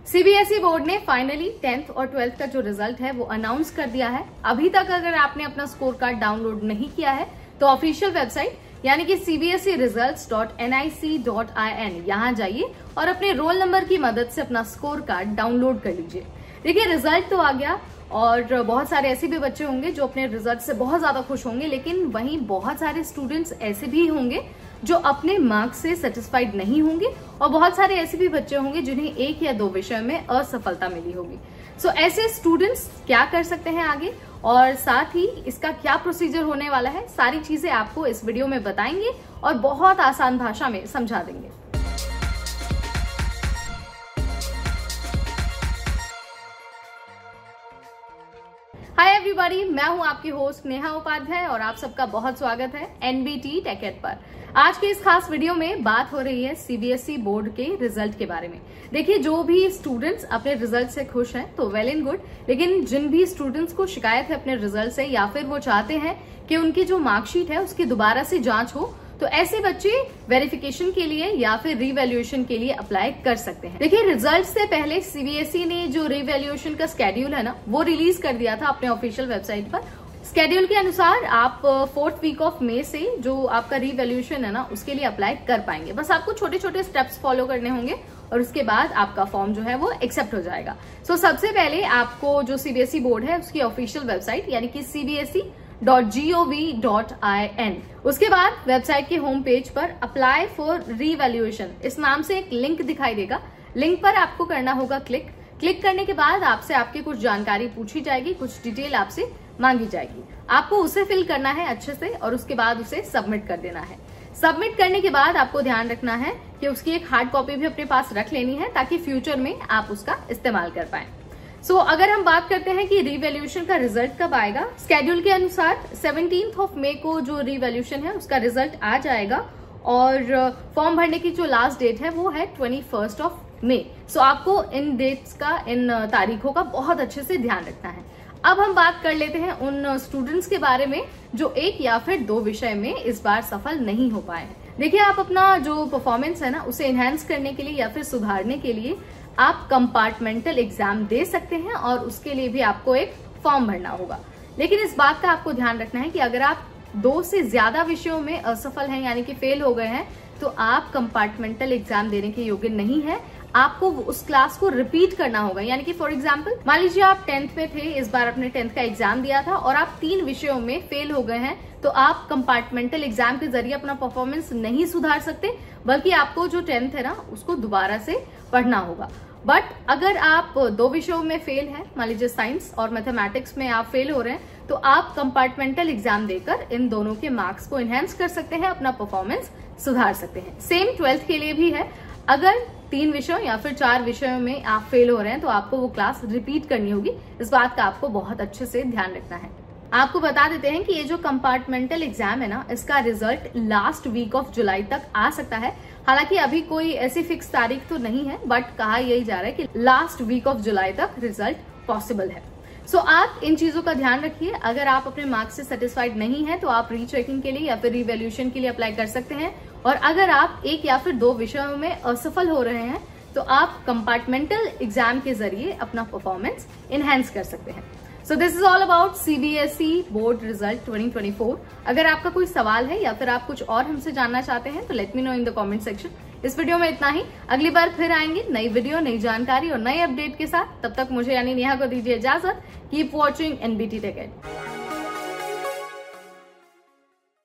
CBSE board ने finally 10th और 12th का जो रिजल्ट है वो अनाउंस कर दिया है। अभी तक अगर आपने अपना स्कोर कार्ड डाउनलोड नहीं किया है तो ऑफिशियल वेबसाइट यानी कि cbseresults.nic.in यहाँ जाइए और अपने रोल नंबर की मदद से अपना स्कोर कार्ड डाउनलोड कर लीजिए। देखिए, रिजल्ट तो आ गया और बहुत सारे ऐसे भी बच्चे होंगे जो अपने रिजल्ट से बहुत ज्यादा खुश होंगे, लेकिन वहीं बहुत सारे स्टूडेंट्स ऐसे भी होंगे जो अपने मार्क्स से सेटिस्फाइड नहीं होंगे और बहुत सारे ऐसे भी बच्चे होंगे जिन्हें एक या दो विषय में असफलता मिली होगी। सो ऐसे स्टूडेंट्स क्या कर सकते हैं आगे और साथ ही इसका क्या प्रोसीजर होने वाला है, सारी चीजें आपको इस वीडियो में बताएंगे और बहुत आसान भाषा में समझा देंगे। हाय एवरीबॉडी, मैं हूं आपकी होस्ट नेहा उपाध्याय और आप सबका बहुत स्वागत है एनबीटी टेकेड पर। आज के इस खास वीडियो में बात हो रही है सीबीएसई बोर्ड के रिजल्ट के बारे में। देखिए, जो भी स्टूडेंट्स अपने रिजल्ट से खुश हैं तो वेल एंड गुड, लेकिन जिन भी स्टूडेंट्स को शिकायत है अपने रिजल्ट से या फिर वो चाहते हैं कि उनकी जो मार्कशीट है उसकी दोबारा से जांच हो, तो ऐसे बच्चे वेरिफिकेशन के लिए या फिर रिवैल्यूएशन के लिए अप्लाई कर सकते हैं। देखिए, रिजल्ट से पहले सीबीएसई ने जो रिवैल्यूएशन का स्केड्यूल है ना वो रिलीज कर दिया था अपने ऑफिशियल वेबसाइट पर। स्केड्यूल के अनुसार आप 4th वीक ऑफ मई से जो आपका रिवैल्यूएशन है ना उसके लिए अप्लाई कर पाएंगे। बस आपको छोटे छोटे स्टेप्स फॉलो करने होंगे और उसके बाद आपका फॉर्म जो है वो एक्सेप्ट हो जाएगा। सो सबसे पहले आपको जो सीबीएसई बोर्ड है उसकी ऑफिशियल वेबसाइट यानी कि cbse.gov.in, उसके बाद वेबसाइट के होम पेज पर अप्लाई फॉर रिवैल्यूएशन इस नाम से एक लिंक दिखाई देगा। लिंक पर आपको करना होगा क्लिक करने के बाद आपसे आपकी कुछ जानकारी पूछी जाएगी, कुछ डिटेल आपसे मांगी जाएगी। आपको उसे फिल करना है अच्छे से और उसके बाद उसे सबमिट कर देना है। सबमिट करने के बाद आपको ध्यान रखना है कि उसकी एक हार्ड कॉपी भी अपने पास रख लेनी है ताकि फ्यूचर में आप उसका इस्तेमाल कर पाए। अगर हम बात करते हैं कि रिवैल्यूएशन का रिजल्ट कब आएगा, स्केड्यूल के अनुसार 17th ऑफ मई को जो रिवैल्यूएशन है उसका रिजल्ट आ जाएगा और फॉर्म भरने की जो लास्ट डेट है वो है 21st ऑफ मई। आपको इन डेट्स का, इन तारीखों का बहुत अच्छे से ध्यान रखना है। अब हम बात कर लेते हैं उन स्टूडेंट्स के बारे में जो एक या फिर दो विषय में इस बार सफल नहीं हो पाए हैं। देखिए, आप अपना जो परफॉर्मेंस है ना उसे एनहांस करने के लिए या फिर सुधारने के लिए आप कंपार्टमेंटल एग्जाम दे सकते हैं और उसके लिए भी आपको एक फॉर्म भरना होगा। लेकिन इस बात का आपको ध्यान रखना है कि अगर आप 2 से ज्यादा विषयों में असफल हैं यानी कि फेल हो गए हैं तो आप कंपार्टमेंटल एग्जाम देने के योग्य नहीं है। आपको उस क्लास को रिपीट करना होगा। यानी कि फॉर एग्जाम्पल मान लीजिए आप 10th में थे, इस बार अपने 10th का एग्जाम दिया था और आप 3 विषयों में फेल हो गए हैं, तो आप कंपार्टमेंटल एग्जाम के जरिए अपना परफॉर्मेंस नहीं सुधार सकते, बल्कि आपको जो 10th है ना उसको दोबारा से पढ़ना होगा। बट अगर आप 2 विषयों में फेल हैं, मान लीजिए साइंस और मैथमेटिक्स में आप फेल हो रहे हैं, तो आप कंपार्टमेंटल एग्जाम देकर इन दोनों के मार्क्स को एनहांस कर सकते हैं, अपना परफॉर्मेंस सुधार सकते हैं। सेम 12th के लिए भी है। अगर 3 विषयों या फिर 4 विषयों में आप फेल हो रहे हैं तो आपको वो क्लास रिपीट करनी होगी। इस बात का आपको बहुत अच्छे से ध्यान रखना है। आपको बता देते हैं कि ये जो कंपार्टमेंटल एग्जाम है ना इसका रिजल्ट लास्ट वीक ऑफ जुलाई तक आ सकता है। हालांकि अभी कोई ऐसी फिक्स तारीख तो नहीं है, बट कहा यही जा रहा है कि लास्ट वीक ऑफ जुलाई तक रिजल्ट पॉसिबल है। आप इन चीजों का ध्यान रखिए। अगर आप अपने मार्क्स से सेटिस्फाइड नहीं है तो आप रीचेकिंग के लिए या फिर रिवैल्यूएशन के लिए अप्लाई कर सकते हैं और अगर आप 1 या फिर 2 विषयों में असफल हो रहे हैं तो आप कंपार्टमेंटल एग्जाम के जरिए अपना परफॉर्मेंस एनहांस कर सकते हैं। This is all about CBSE board result 2024। अगर आपका कोई सवाल है या फिर आप कुछ और हमसे जानना चाहते हैं तो let me know in the comment section. इस वीडियो में इतना ही। अगली बार फिर आएंगे नई वीडियो, नई जानकारी और नए अपडेट के साथ। तब तक मुझे यानी नेहा को दीजिए इजाजत। Keep watching NBT टेकेड।